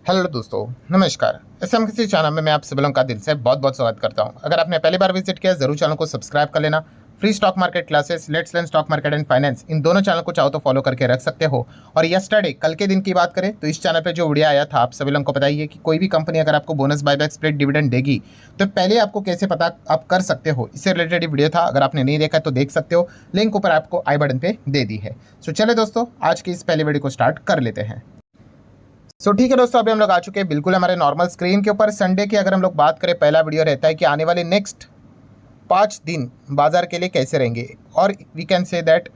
Hello दोस्तों, नमस्कार। SMKC channel में मैं आप सभी लोगों का दिल से बहुत बहुत स्वागत करता हूं। अगर आपने पहली बार विजिट किया जरूर चैनल को सब्सक्राइब कर लेना। Free stock market classes, let's learn stock market and finance, इन दोनों चैनल को चाहो तो फॉलो करके रख सकते हो। और यस्टरडे कल के दिन की बात करें तो इस चैनल पर जो वीडियो आया था, आप सभी लोगों को बताइए कि कोई भी कंपनी अगर आपको बोनस बायबैक स्प्लिट डिविडेंड देगी तो पहले आपको कैसे पता आप कर सकते हो, इससे रिलेटेड वीडियो था। अगर आपने नहीं देखा तो देख सकते हो, लिंक ऊपर आपको आई बटन पे दे दी है। सो चले दोस्तों, आज की इस पहले वीडियो को स्टार्ट कर लेते हैं। ठीक है दोस्तों, अभी हम लोग आ चुके हैं बिल्कुल हमारे नॉर्मल स्क्रीन के ऊपर। संडे की अगर हम लोग बात करें, पहला वीडियो रहता है कि आने वाले नेक्स्ट 5 दिन बाजार के लिए कैसे रहेंगे, और वी कैन से दैट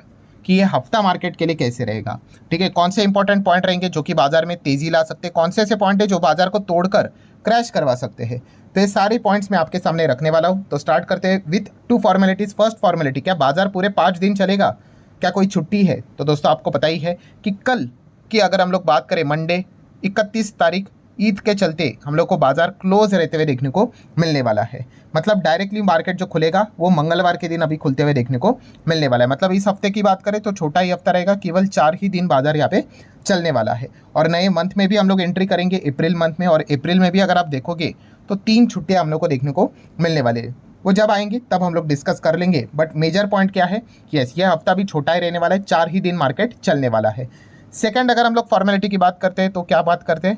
कि ये हफ्ता मार्केट के लिए कैसे रहेगा। ठीक है, कौन से इंपॉर्टेंट पॉइंट रहेंगे जो कि बाजार में तेजी ला सकते हैं, कौन से ऐसे पॉइंट है जो बाजार को तोड़कर क्रैश करवा सकते हैं। तो ये सारे पॉइंट्स मैं आपके सामने रखने वाला हूँ। तो स्टार्ट करते हैं विथ 2 फॉर्मेलिटीज। फर्स्ट फॉर्मेलिटी, क्या बाजार पूरे 5 दिन चलेगा, क्या कोई छुट्टी है? तो दोस्तों आपको पता ही है कि कल की अगर हम लोग बात करें, मंडे 31 तारीख, ईद के चलते हम लोग को बाजार क्लोज रहते हुए देखने को मिलने वाला है। मतलब डायरेक्टली मार्केट जो खुलेगा वो मंगलवार के दिन अभी खुलते हुए देखने को मिलने वाला है। मतलब इस हफ्ते की बात करें तो छोटा ही हफ्ता रहेगा, केवल 4 ही दिन बाजार यहाँ पे चलने वाला है। और नए मंथ में भी हम लोग एंट्री करेंगे अप्रैल मंथ में, और अप्रैल में भी अगर आप देखोगे तो 3 छुट्टियाँ हम लोग को देखने को मिलने वाले हैं। वो जब आएंगे तब हम लोग डिस्कस कर लेंगे। बट मेजर पॉइंट क्या है कि यस, ये हफ्ता भी छोटा ही रहने वाला है, 4 ही दिन मार्केट चलने वाला है। सेकंड, अगर हम लोग फॉर्मेलिटी की बात करते हैं तो क्या बात करते हैं,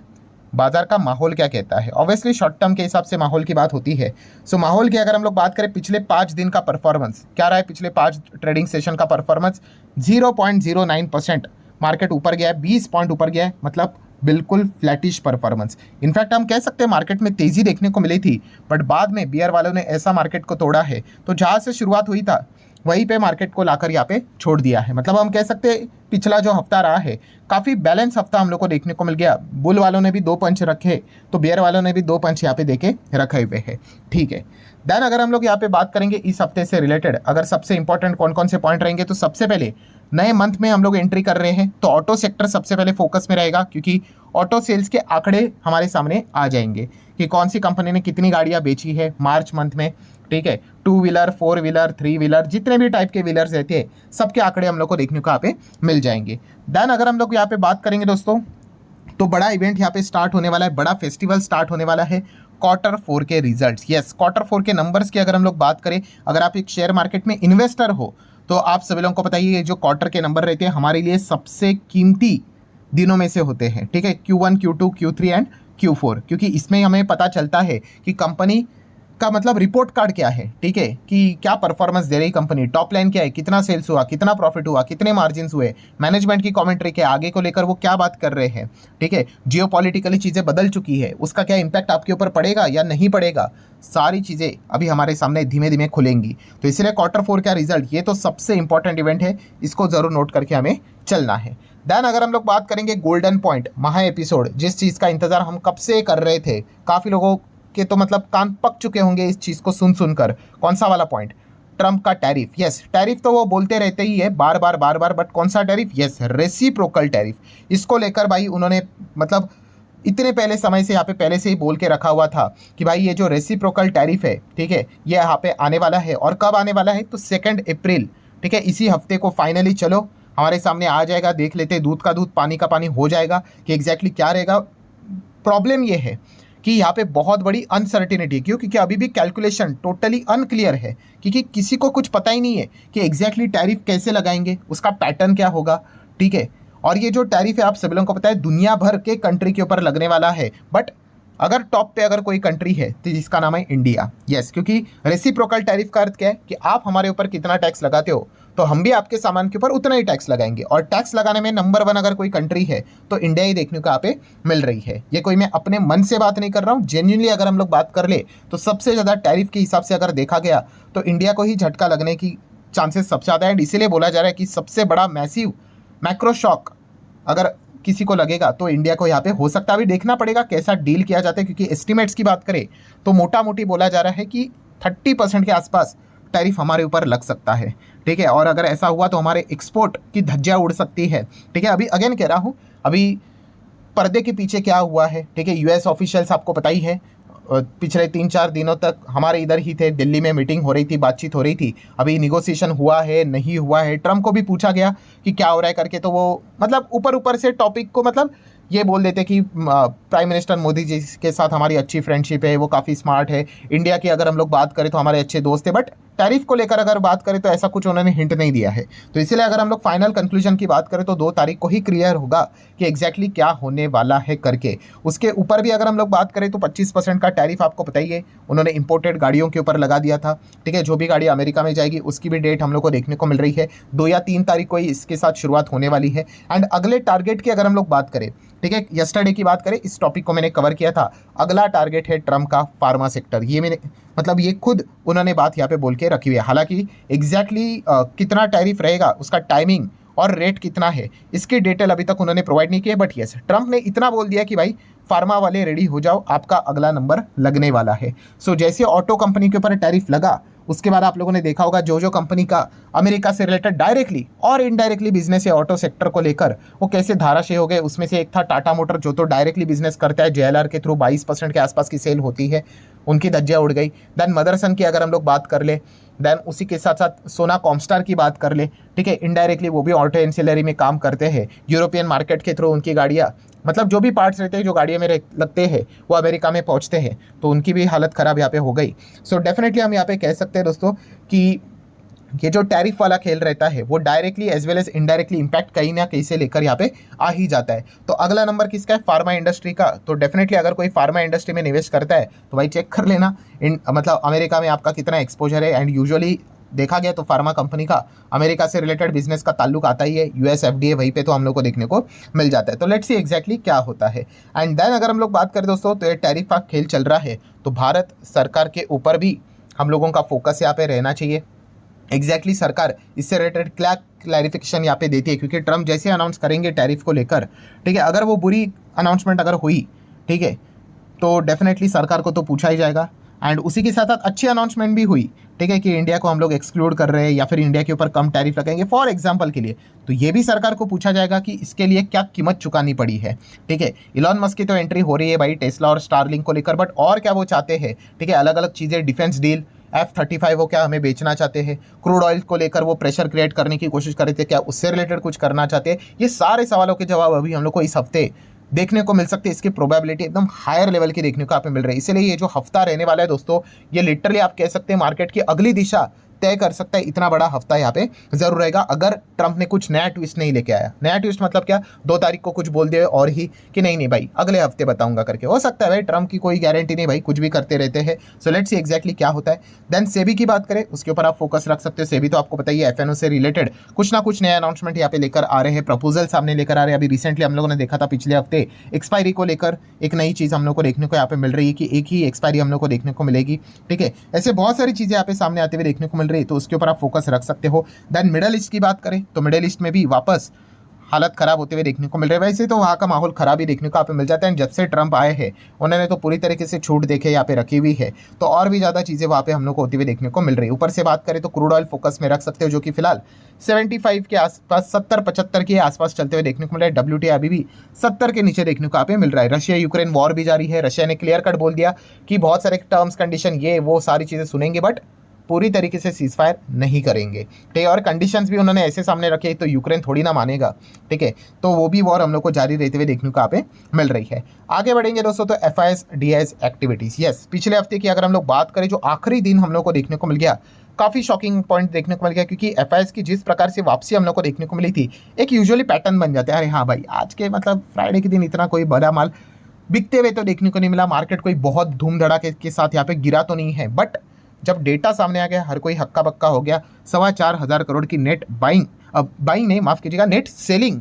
बाजार का माहौल क्या कहता है। ऑब्वियसली शॉर्ट टर्म के हिसाब से माहौल की बात होती है। सो माहौल की अगर हम लोग बात करें, पिछले 5 दिन का परफॉर्मेंस क्या रहा है, पिछले 5 ट्रेडिंग सेशन का परफॉर्मेंस 0.09% मार्केट ऊपर गया है, 20 पॉइंट ऊपर गया है। मतलब बिल्कुल फ्लैटिश परफॉर्मेंस। इनफैक्ट हम कह सकते हैं मार्केट में तेजी देखने को मिली थी, बट बाद में बियर वालों ने ऐसा मार्केट को तोड़ा है, तो जहाँ से शुरुआत हुई था वहीं पे मार्केट को लाकर यहाँ पे छोड़ दिया है। मतलब हम कह सकते हैं पिछला जो हफ्ता रहा है काफ़ी बैलेंस हफ्ता हम लोग को देखने को मिल गया। बुल वालों ने भी 2 पंच रखे तो बियर वालों ने भी 2 पंच यहाँ पे देके रखे हुए हैं। ठीक है, देन अगर हम लोग यहाँ पे बात करेंगे इस हफ्ते से रिलेटेड, अगर सबसे इंपॉर्टेंट कौन कौन से पॉइंट रहेंगे, तो सबसे पहले नए मंथ में हम लोग एंट्री कर रहे हैं तो ऑटो सेक्टर सबसे पहले फोकस में रहेगा, क्योंकि ऑटो सेल्स के आंकड़े हमारे सामने आ जाएंगे कि कौन सी कंपनी ने कितनी गाड़ियाँ बेची है मार्च मंथ में। ठीक है, 2 व्हीलर, 4 व्हीलर, 3 व्हीलर, जितने भी टाइप के व्हीलर्स रहते हैं सबके आंकड़े हम लोग को देखने को यहाँ पे मिल जाएंगे। देन अगर हम लोग यहाँ पे बात करेंगे दोस्तों, तो बड़ा इवेंट यहाँ पे स्टार्ट होने वाला है, बड़ा फेस्टिवल स्टार्ट होने वाला है, Q4 के रिजल्ट्स। यस, Q4 के नंबर्स की अगर हम लोग बात करें, अगर आप एक शेयर मार्केट में इन्वेस्टर हो तो आप सभी लोगों को बताइए जो क्वार्टर के नंबर रहते हैं हमारे लिए सबसे कीमती दिनों में से होते हैं। ठीक है, Q1, Q2, Q3 and Q4, क्योंकि इसमें हमें पता चलता है कि कंपनी का मतलब रिपोर्ट कार्ड क्या है। ठीक है, कि क्या परफॉर्मेंस दे रही कंपनी, टॉप लाइन क्या है, कितना सेल्स हुआ, कितना प्रॉफिट हुआ, कितने मार्जिन हुए, मैनेजमेंट की कमेंट्री के आगे को लेकर वो क्या बात कर रहे हैं। ठीक है, जियोपॉलिटिकली चीज़ें बदल चुकी है, उसका क्या इंपैक्ट आपके ऊपर पड़ेगा या नहीं पड़ेगा, सारी चीज़ें अभी हमारे सामने धीमे धीमे खुलेंगी। तो इसलिए Q4 का रिजल्ट ये तो सबसे इंपॉर्टेंट इवेंट है, इसको ज़रूर नोट करके हमें चलना है। देन अगर हम लोग बात करेंगे गोल्डन पॉइंट, महा एपिसोड, जिस चीज़ का इंतजार हम कब से कर रहे थे, काफ़ी लोगों के तो मतलब कान पक चुके होंगे इस चीज़ को सुन सुनकर। कौन सा वाला पॉइंट, ट्रम्प का टैरिफ। यस, टैरिफ तो वो बोलते रहते ही है बार बार बार बार, बट कौन सा टैरिफ? Yes, reciprocal tariff. इसको लेकर भाई उन्होंने मतलब इतने पहले समय से यहाँ पे पहले से ही बोल के रखा हुआ था कि भाई ये जो रेसिप्रोकल टैरिफ है, ठीक है, ये यहाँ पे आने वाला है। और कब आने वाला है? तो 2 अप्रैल। ठीक है, इसी हफ्ते को फाइनली चलो हमारे सामने आ जाएगा, देख लेते हैं, दूध का दूध पानी का पानी हो जाएगा कि एग्जैक्टली क्या रहेगा। प्रॉब्लम ये है कि यहाँ पे बहुत बड़ी अनसर्टिनिटी, क्यों? क्योंकि अभी भी कैलकुलेशन टोटली अनक्लियर है, क्योंकि किसी को कुछ पता ही नहीं है कि एग्जैक्टली टैरिफ कैसे लगाएंगे, उसका पैटर्न क्या होगा। ठीक है, और ये जो टैरिफ है आप सभी लोगों को पता है दुनिया भर के कंट्री के ऊपर लगने वाला है, बट अगर टॉप पे अगर कोई कंट्री है तो जिसका नाम है इंडिया। यस, क्योंकि रेसिप्रोकल टैरिफ का अर्थ क्या है कि आप हमारे ऊपर कितना टैक्स लगाते हो तो हम भी आपके सामान के ऊपर उतना ही टैक्स लगाएंगे। और टैक्स लगाने में नंबर 1 अगर कोई कंट्री है तो इंडिया ही देखने को यहाँ पे मिल रही है। ये कोई मैं अपने मन से बात नहीं कर रहा हूँ, जेन्युइनली अगर हम लोग बात कर ले तो सबसे ज़्यादा टैरिफ के हिसाब से अगर देखा गया तो इंडिया को ही झटका लगने की चांसेस सबसे ज़्यादा है। इसीलिए बोला जा रहा है कि सबसे बड़ा मैसिव मैक्रो शॉक अगर किसी को लगेगा तो इंडिया को यहाँ पे हो सकता है। अभी देखना पड़ेगा कैसा डील किया जाता है, क्योंकि एस्टिमेट्स की बात करें तो मोटा मोटी बोला जा रहा है कि 30% के आसपास टैरिफ हमारे ऊपर लग सकता है। ठीक है, और अगर ऐसा हुआ तो हमारे एक्सपोर्ट की धज्जियाँ उड़ सकती है। ठीक है, अभी अगेन कह रहा हूँ, अभी पर्दे के पीछे क्या हुआ है। ठीक है, यूएस ऑफिशियल्स आपको पता ही है पिछले 3-4 दिनों तक हमारे इधर ही थे, दिल्ली में मीटिंग हो रही थी, बातचीत हो रही थी। अभी निगोसिएशन हुआ है नहीं हुआ है, ट्रम्प को भी पूछा गया कि क्या हो रहा है करके, तो वो मतलब ऊपर ऊपर से टॉपिक को मतलब ये बोल देते कि प्राइम मिनिस्टर मोदी जी के साथ हमारी अच्छी फ्रेंडशिप है, वो काफ़ी स्मार्ट है, इंडिया की अगर हम लोग बात करें तो हमारे अच्छे दोस्त है, बट टैरिफ को लेकर अगर बात करें तो ऐसा कुछ उन्होंने हिंट नहीं दिया है। तो इसीलिए अगर हम लोग फाइनल कंक्लूजन की बात करें तो 2 तारीख को ही क्लियर होगा कि एग्जैक्टली क्या होने वाला है करके। उसके ऊपर भी अगर हम लोग बात करें तो 25% का टैरिफ आपको पता ही है, उन्होंने इंपोर्टेड गाड़ियों के ऊपर लगा दिया था। ठीक है, जो भी गाड़ी अमेरिका में जाएगी उसकी भी डेट हम लोग को देखने को मिल रही है, 2 या 3 तारीख को ही इसके साथ शुरुआत होने वाली है। एंड अगले टारगेट की अगर हम लोग बात करें, ठीक है, यस्टरडे की बात करें, इस टॉपिक को मैंने कवर किया था, अगला टारगेट है ट्रम्प का फार्मा सेक्टर। ये मैंने मतलब ये खुद उन्होंने बात यहाँ पे बोल के रखी हुई है। हालांकि एग्जैक्टली कितना टैरिफ रहेगा, उसका टाइमिंग और रेट कितना है, इसकी डिटेल अभी तक उन्होंने प्रोवाइड नहीं की है। बट यस, ट्रम्प ने इतना बोल दिया कि भाई फार्मा वाले रेडी हो जाओ, आपका अगला नंबर लगने वाला है। सो जैसे ऑटो कंपनी के ऊपर टैरिफ लगा, उसके बाद आप लोगों ने देखा होगा जो कंपनी का अमेरिका से रिलेटेड डायरेक्टली और इनडायरेक्टली बिजनेस है ऑटो सेक्टर को लेकर, वो कैसे धाराशेष हो गए। उसमें से एक था टाटा मोटर, जो तो डायरेक्टली बिजनेस करता है, JLR के थ्रू 22% के आसपास की सेल होती है, उनकी धज्जियां उड़ गई। देन मदरसन की अगर हम लोग बात कर ले, देन उसी के साथ साथ सोना कॉमस्टार की बात कर ले, ठीक है, इनडायरेक्टली वो भी ऑटो एंसिलरी में काम करते हैं, यूरोपियन मार्केट के थ्रू उनकी गाड़ियाँ, मतलब जो भी पार्ट्स रहते हैं जो गाड़ियों में लगते हैं वो अमेरिका में पहुंचते हैं, तो उनकी भी हालत ख़राब यहाँ पे हो गई। सो डेफिनेटली हम यहाँ पे कह सकते हैं दोस्तों कि ये जो टैरिफ वाला खेल रहता है वो directly as well as indirectly impact कहीं ना कहीं से लेकर यहाँ पे आ ही जाता है। तो अगला नंबर किसका है, फार्मा इंडस्ट्री का। तो डेफिनेटली अगर कोई फार्मा इंडस्ट्री में निवेश करता है तो भाई चेक कर लेना मतलब अमेरिका में आपका कितना एक्सपोजर है। एंड यूजुअली देखा गया तो फार्मा कंपनी का अमेरिका से रिलेटेड बिजनेस का ताल्लुक आता ही है, US FDA वहीं पे तो हम लोग को देखने को मिल जाता है। तो लेट्स सी एग्जैक्टली क्या होता है। एंड देन अगर हम लोग बात करें दोस्तों, तो ये टैरिफ का खेल चल रहा है, तो भारत सरकार के ऊपर भी हम लोगों का फोकस यहाँ पे रहना चाहिए। एग्जैक्टली सरकार इससे रिलेटेड क्या क्लैरिफिकेशन यहाँ पे देती है, क्योंकि ट्रम्प जैसे अनाउंस करेंगे टैरिफ को लेकर, ठीक है, अगर वो बुरी अनाउंसमेंट अगर हुई, ठीक है, तो डेफिनेटली सरकार को तो पूछा ही जाएगा। एंड उसी के साथ साथ अच्छी अनाउंसमेंट भी हुई, ठीक है, कि इंडिया को हम लोग एक्सक्लूड कर रहे हैं या फिर इंडिया के ऊपर कम टैरिफ लगाएंगे फॉर एग्जांपल के लिए, तो ये भी सरकार को पूछा जाएगा कि इसके लिए क्या कीमत चुकानी पड़ी है। ठीक है, इलॉन मस्क की तो एंट्री हो रही है भाई टेस्ला और स्टारलिंक को लेकर, बट और क्या वो चाहते हैं, ठीक है, अलग अलग चीज़ें, डिफेंस डील, F-35 वो क्या हमें बेचना चाहते हैं, क्रूड ऑयल को लेकर वो प्रेशर क्रिएट करने की कोशिश कर रहे थे, क्या उससे रिलेटेड कुछ करना चाहते हैं। ये सारे सवालों के जवाब अभी हम लोग को इस हफ्ते देखने को मिल सकते हैं। इसकी प्रोबेबिलिटी एकदम हायर लेवल की देखने को आप मिल रही है। इसलिए ये जो हफ्ता रहने वाला है दोस्तों, ये लिटरली आप कह सकते हैं मार्केट की अगली दिशा तय कर सकता है। इतना बड़ा हफ्ता यहाँ पे जरूर रहेगा अगर ट्रंप ने कुछ नया ट्विस्ट नहीं लेके आया। नया ट्विस्ट मतलब क्या, 2 तारीख को कुछ बोल दिए और ही कि नहीं नहीं भाई अगले हफ्ते बताऊंगा करके, हो सकता है भाई, ट्रंप की कोई गारंटी नहीं भाई, कुछ भी करते रहते हैं। सो लेट्स सी एग्जैक्टली क्या होता है। देन सेबी की बात करें, उसके ऊपर आप फोकस रख सकते हो। सेबी तो आपको बताइए FNO से रिलेटेड कुछ ना कुछ नया अनाउंसमेंट यहाँ पे लेकर आ रहे हैं, प्रपोजल सामने लेकर आ रहे हैं। अभी रिसेंटली हम लोगों ने देखा था पिछले हफ्ते एक्सपायरी को लेकर एक नई चीज़ हम लोग को देखने को यहाँ पे मिल रही है कि एक ही एक्सपायरी हम लोग को देखने को मिलेगी। ठीक है, ऐसे बहुत सारी चीज़ें यहाँ पे सामने आते हुए देखने को मिल रही है, तो उसके ऊपर आप फोकस रख सकते हो। देन मिडल ईस्ट की बात करें तो मिडल ईस्ट में भी वापस हालत खराब होते हुए देखने को मिल रहा है। वैसे तो वहाँ का माहौल खराब ही देखने को यहाँ पे मिल जाता है। जब से ट्रंप आए हैं उन्होंने तो पूरी तरीके से छूट देखे यहाँ पे रखी हुई है, तो और भी ज़्यादा चीज़ें वहाँ पे हम लोग को होती हुई देखने को मिल रही है। ऊपर से बात करें तो क्रूड ऑयल फोकस में रख सकते हो, जो कि फिलहाल 75 के आसपास, 70-75 के आसपास चलते हुए देखने को मिल रहा है। WTI अभी भी 70 के नीचे देखने को यहाँ पे मिल रहा है। रशिया यूक्रेन वॉर भी जारी है। रशिया ने क्लियर कट बोल दिया कि बहुत सारे टर्म्स कंडीशन ये वो सारी चीज़ें सुनेंगे, बट पूरी तरीके से सीज फायर नहीं करेंगे। ठीक है, और कंडीशंस भी उन्होंने ऐसे सामने रखे तो यूक्रेन थोड़ी ना मानेगा। ठीक है, तो वो भी वॉर हम लोग को जारी रहते हुए देखने को यहाँ पे मिल रही है। आगे बढ़ेंगे दोस्तों तो FIS DIS एक्टिविटीज़। यस, पिछले हफ्ते की अगर हम लोग बात करें, जो आखिरी दिन हम लोग को देखने को मिल गया, काफ़ी शॉकिंग पॉइंट देखने को मिल गया, क्योंकि FIS की जिस प्रकार से वापसी हम लोग को देखने को मिली थी, एक यूजुअली पैटर्न बन जाता है। अरे हाँ भाई, आज के मतलब फ्राइडे के दिन इतना कोई बड़ा माल बिकते हुए तो देखने को नहीं मिला। मार्केट कोई बहुत धूम धड़ाके के साथ यहाँ पे गिरा तो नहीं है, बट जब डेटा सामने आ गया हर कोई हक्का बक्का हो गया। 4,2500 करोड़ की नेट बाइंग नहीं, माफ़ कीजिएगा, नेट सेलिंग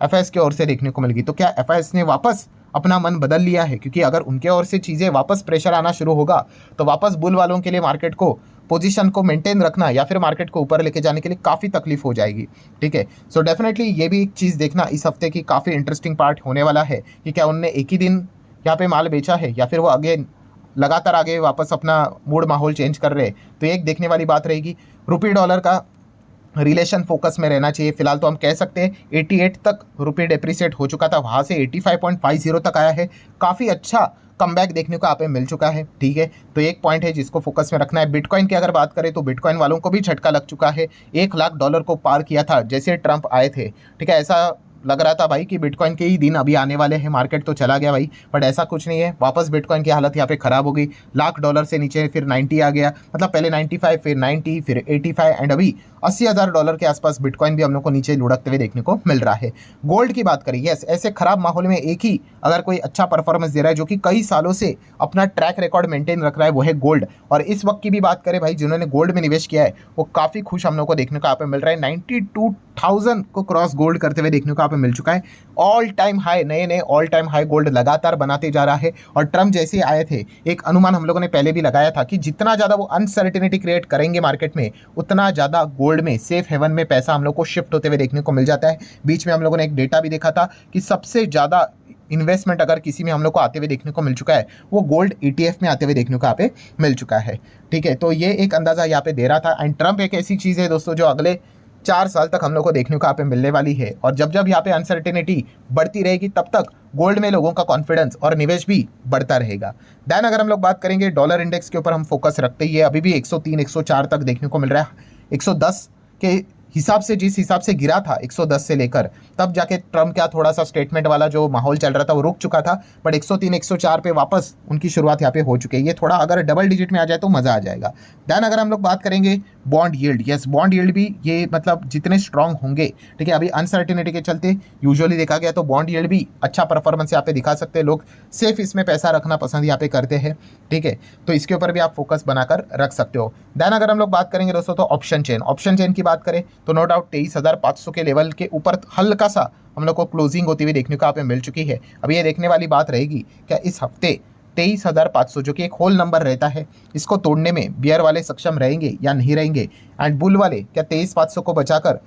FIS की ओर से देखने को मिल गई। तो क्या FIS ने वापस अपना मन बदल लिया है? क्योंकि अगर उनके ओर से चीज़ें वापस प्रेशर आना शुरू होगा तो वापस बुल वालों के लिए मार्केट को पोजीशन को मेंटेन रखना या फिर मार्केट को ऊपर लेके जाने के लिए काफ़ी तकलीफ हो जाएगी। ठीक है, सो डेफिनेटली ये भी एक चीज़ देखना इस हफ्ते की काफ़ी इंटरेस्टिंग पार्ट होने वाला है कि क्या उनने एक ही दिन यहाँ पे माल बेचा है या फिर वो आगे लगातार आगे वापस अपना मूड माहौल चेंज कर रहे हैं। तो एक देखने वाली बात रहेगी। रुपी डॉलर का रिलेशन फोकस में रहना चाहिए। फिलहाल तो हम कह सकते हैं 88 तक रुपये डेप्रिसिएट हो चुका था, वहाँ से 85.50 तक आया है। काफ़ी अच्छा कमबैक देखने को यहाँ पे मिल चुका है। ठीक है, तो एक पॉइंट है जिसको फोकस में रखना है। बिटकॉइन की अगर बात करें तो बिटकॉइन वालों को भी झटका लग चुका है। $1 लाख को पार किया था जैसे ट्रंप आए थे। ठीक है, ऐसा लग रहा था भाई कि बिटकॉइन के ही दिन अभी आने वाले हैं, मार्केट तो चला गया भाई, बट ऐसा कुछ नहीं है। वापस बिटकॉइन की हालत यहाँ पे खराब हो गई, $1,00,000 से नीचे फिर 90 आ गया, मतलब पहले 95 फिर 90 फिर 85 एंड अभी $80,000 के आसपास बिटकॉइन भी हम लोग को नीचे लुढ़कते हुए देखने को मिल रहा है। गोल्ड की बात करें, यस, ऐसे खराब माहौल में एक ही अगर कोई अच्छा परफॉर्मेंस दे रहा है जो कि कई सालों से अपना ट्रैक रिकॉर्ड मेंटेन रख रहा है, वो है गोल्ड। और इस वक्त की भी बात करें भाई, जिन्होंने गोल्ड में निवेश किया है वो काफ़ी खुश हम लोग को देखने को यहाँ पे मिल रहा है। 92,000 को क्रॉस गोल्ड करते हुए देखने को यहाँ पे मिल चुका है। ऑल टाइम हाई, नए नए ऑल टाइम हाई गोल्ड लगातार बनाते जा रहा है। और ट्रम्प जैसे आए थे, एक अनुमान हम लोगों ने पहले भी लगाया था कि जितना ज़्यादा वो अनसर्टिनिटी क्रिएट करेंगे मार्केट में, उतना ज़्यादा गोल्ड में, सेफ हेवन में पैसा हम लोग को शिफ्ट होते हुए देखने को मिल जाता है। बीच में हम लोगों ने एक डेटा भी देखा था कि सबसे ज़्यादा इन्वेस्टमेंट अगर किसी में हम लोग को आते हुए देखने को मिल चुका है, वो गोल्ड ETF में आते हुए देखने को यहाँ पे मिल चुका है। ठीक है, तो ये एक अंदाज़ा यहाँ पे दे रहा था। एंड ट्रम्प एक ऐसी चीज़ है दोस्तों जो अगले 4 साल तक हम लोग को देखने को यहाँ पे मिलने वाली है। और जब जब यहाँ पे अनसर्टेनिटी बढ़ती रहेगी, तब तक गोल्ड में लोगों का कॉन्फिडेंस और निवेश भी बढ़ता रहेगा। देन अगर हम लोग बात करेंगे डॉलर इंडेक्स के ऊपर, हम फोकस रखते ही है, अभी भी 103 104 तक देखने को मिल रहा है। 110 के हिसाब से, जिस हिसाब से गिरा था 110 से लेकर, तब जाके ट्रम्प का थोड़ा सा स्टेटमेंट वाला जो माहौल चल रहा था वो रुक चुका था। बट 103 104 पे वापस उनकी शुरुआत यहाँ पे हो चुकी है। ये थोड़ा अगर डबल डिजिट में आ जाए तो मज़ा आ जाएगा। देन अगर हम लोग बात करेंगे bond yield, yes, bond yield भी ये मतलब जितने स्ट्रांग होंगे, ठीक है, अभी अनसर्टिनिटी के चलते यूजुअली देखा गया तो बॉन्ड यील्ड भी अच्छा परफॉर्मेंस यहाँ पे दिखा सकते हैं। लोग सेफ इसमें पैसा रखना पसंद यहाँ पे करते हैं। ठीक है, तो इसके ऊपर भी आप फोकस बनाकर रख सकते हो। देन अगर हम लोग बात करेंगे दोस्तों तो ऑप्शन चेन की बात करें तो नो डाउट 23,500 के लेवल के ऊपर हल्का सा हम लोग को क्लोजिंग होती हुई देखने को यहाँ पे मिल चुकी है। अभी ये देखने वाली बात रहेगी क्या इस हफ्ते 23,500 जो कि एक होल नंबर रहता है, इसको तोड़ने में बियर वाले सक्षम रहेंगे या नहीं रहेंगे, एंड बुल वाले क्या 23,500 को बचाकर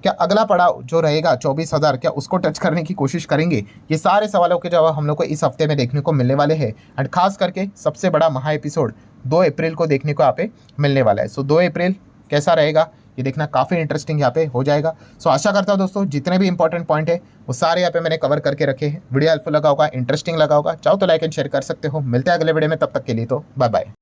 क्या अगला पड़ाव जो रहेगा 24,000 क्या उसको टच करने की कोशिश करेंगे? ये सारे सवालों के जवाब हम लोग को इस हफ्ते में देखने को मिलने वाले हैं। एंड खास करके सबसे बड़ा महा एपिसोड 2 अप्रैल को देखने को यहाँ पे मिलने वाला है। सो 2 अप्रैल कैसा रहेगा ये देखना काफ़ी इंटरेस्टिंग यहाँ पे हो जाएगा। सो आशा करता हूँ दोस्तों जितने भी इंपॉर्टेंट पॉइंट है वो सारे यहाँ पे मैंने कवर करके रखे हैं। वीडियो हेल्पफुल लगा होगा, इंटरेस्टिंग लगा होगा, चाहो तो लाइक एंड शेयर कर सकते हो। मिलते हैं अगले वीडियो में, तब तक के लिए तो बाय बाय।